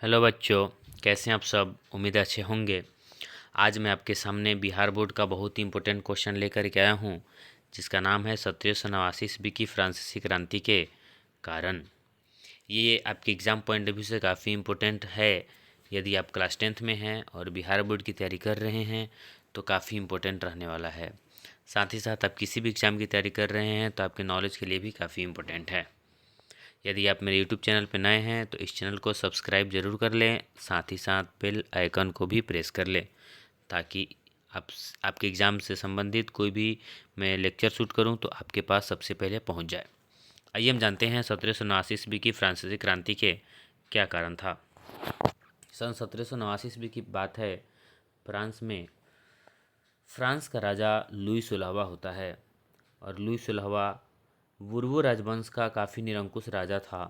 Hello बच्चों, कैसे हैं आप सब। उम्मीद है अच्छे होंगे। आज मैं आपके सामने बिहार बोर्ड का बहुत ही इम्पोर्टेंट क्वेश्चन लेकर के आया हूं, जिसका नाम है 1789 ईस्वी की फ्रांसीसी क्रांति के कारण। ये आपके एग्ज़ाम पॉइंट ऑफ व्यू से काफ़ी इम्पोर्टेंट है। यदि आप क्लास 10th में हैं और बिहार बोर्ड की तैयारी कर रहे हैं तो काफ़ी इम्पोर्टेंट रहने वाला है। साथ ही साथ आप किसी भी एग्ज़ाम की तैयारी कर रहे हैं तो आपके नॉलेज के लिए भी काफ़ी इम्पोर्टेंट है। यदि आप मेरे यूट्यूब चैनल पर नए हैं तो इस चैनल को सब्सक्राइब ज़रूर कर लें, साथ ही साथ बेल आइकन को भी प्रेस कर लें, ताकि आप आपके एग्ज़ाम से संबंधित कोई भी मैं लेक्चर शूट करूं तो आपके पास सबसे पहले पहुंच जाए। आइए हम जानते हैं 1789 ईस्वी की फ्रांसीसी क्रांति के क्या कारण था। सन 1789 ईस्वी की बात है। फ्रांस का राजा लुई 16वां होता है और लुई 16वां बुर्बो राजवंश का काफ़ी निरंकुश राजा था।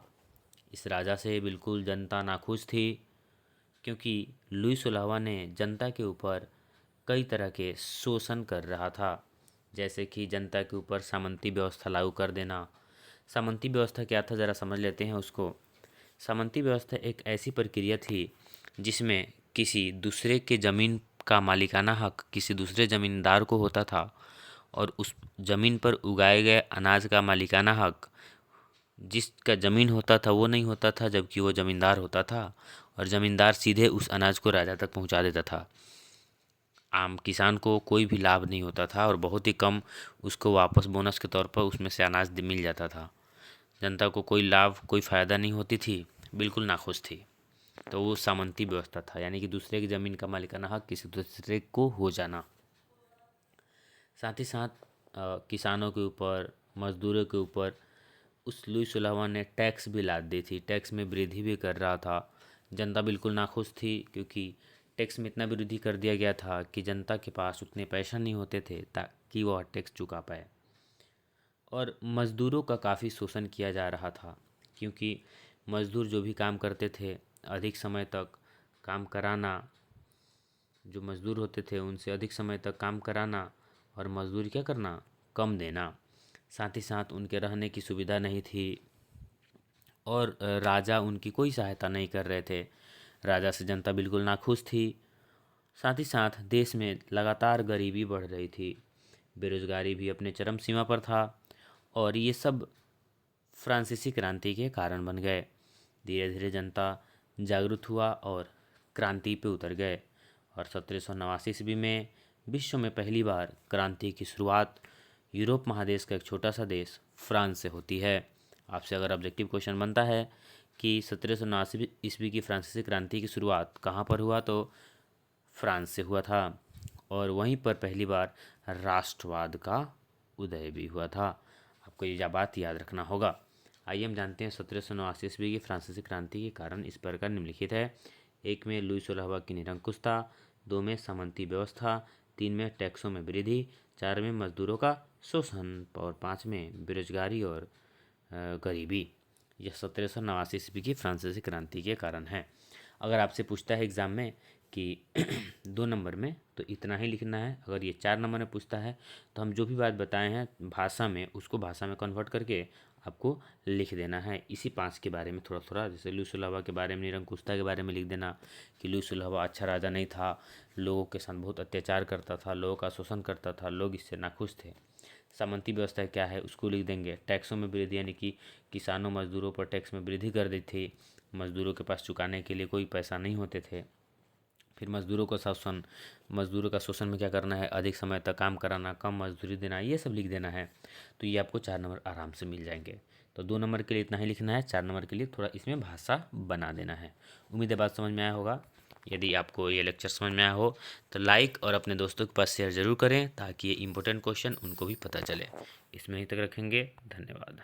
इस राजा से बिल्कुल जनता नाखुश थी, क्योंकि लुई 16वां ने जनता के ऊपर कई तरह के शोषण कर रहा था, जैसे कि जनता के ऊपर सामंती व्यवस्था लागू कर देना। सामंती व्यवस्था क्या था, ज़रा समझ लेते हैं उसको। सामंती व्यवस्था एक ऐसी प्रक्रिया थी जिसमें किसी दूसरे के ज़मीन का मालिकाना हक किसी दूसरे ज़मींदार को होता था, और उस ज़मीन पर उगाए गए अनाज का मालिकाना हक जिसका ज़मीन होता था वो नहीं होता था, जबकि वो ज़मींदार होता था, और ज़मींदार सीधे उस अनाज को राजा तक पहुंचा देता था। आम किसान को कोई भी लाभ नहीं होता था और बहुत ही कम उसको वापस बोनस के तौर पर उसमें से अनाज मिल जाता था। जनता को कोई लाभ कोई फ़ायदा नहीं होती थी, बिल्कुल नाखुश थी। तो वो सामंती व्यवस्था था, यानी कि दूसरे की ज़मीन का मालिकाना हक किसी दूसरे को हो जाना। साथ ही साथ किसानों के ऊपर, मजदूरों के ऊपर उस लुई 16वां ने टैक्स भी लाद दी थी, टैक्स में वृद्धि भी कर रहा था। जनता बिल्कुल नाखुश थी, क्योंकि टैक्स में इतना वृद्धि कर दिया गया था कि जनता के पास उतने पैसा नहीं होते थे ताकि वह टैक्स चुका पाए। और मज़दूरों का काफ़ी शोषण किया जा रहा था, क्योंकि मज़दूर जो भी काम करते थे अधिक समय तक काम कराना, जो मज़दूर होते थे उनसे अधिक समय तक काम कराना और मज़दूरी क्या करना, कम देना। साथ ही साथ उनके रहने की सुविधा नहीं थी, और राजा उनकी कोई सहायता नहीं कर रहे थे। राजा से जनता बिल्कुल नाखुश थी। साथ ही साथ देश में लगातार गरीबी बढ़ रही थी, बेरोजगारी भी अपने चरम सीमा पर था, और ये सब फ्रांसीसी क्रांति के कारण बन गए। धीरे धीरे जनता जागरूक हुआ और क्रांति पे उतर गए, और 1789 ईस्वी में विश्व में पहली बार क्रांति की शुरुआत यूरोप महादेश का एक छोटा सा देश फ्रांस से होती है। आपसे अगर ऑब्जेक्टिव क्वेश्चन बनता है कि 1789 ईस्वी की फ्रांसीसी क्रांति की शुरुआत कहाँ पर हुआ, तो फ्रांस से हुआ था, और वहीं पर पहली बार राष्ट्रवाद का उदय भी हुआ था। आपको ये बात याद रखना होगा। आइए हम जानते हैं 1789 ईस्वी की फ्रांसीसी क्रांति के कारण इस प्रकार निम्नलिखित है। 1 में लुई 16वां की निरंकुशता, 2 में सामंती व्यवस्था, 3 में टैक्सों में वृद्धि, 4 में मजदूरों का शोषण, और 5 में बेरोजगारी और गरीबी। यह 1789 ईस्वी की फ्रांसीसी क्रांति के कारण है। अगर आपसे पूछता है एग्ज़ाम में कि 2 नंबर में, तो इतना ही लिखना है। अगर ये 4 नंबर में पूछता है तो हम जो भी बात बताए हैं भाषा में, उसको भाषा में कन्वर्ट करके आपको लिख देना है। इसी 5 के बारे में थोड़ा थोड़ा, जैसे लुई 16वां के बारे में, निरंकुशता के बारे में लिख देना कि लुई 16वां अच्छा राजा नहीं था, लोगों के साथ बहुत अत्याचार करता था, लोगों का शोषण करता था, लोग इससे नाखुश थे। सामंती व्यवस्था क्या है उसको लिख देंगे। टैक्सों में वृद्धि, यानी कि किसानों मजदूरों पर टैक्स में वृद्धि कर दी थी, मजदूरों के पास चुकाने के लिए कोई पैसा नहीं होते थे। फिर मजदूरों का शोषण में क्या करना है, अधिक समय तक काम कराना, कम मजदूरी देना, ये सब लिख देना है। तो ये आपको 4 नंबर आराम से मिल जाएंगे। तो 2 नंबर के लिए इतना ही लिखना है, 4 नंबर के लिए थोड़ा इसमें भाषा बना देना है। उम्मीद है बात समझ में आया होगा। यदि आपको ये लेक्चर समझ में आया हो तो लाइक और अपने दोस्तों के पास शेयर ज़रूर करें, ताकि ये इंपॉर्टेंट क्वेश्चन उनको भी पता चले। इसमें ही तक रखेंगे। धन्यवाद।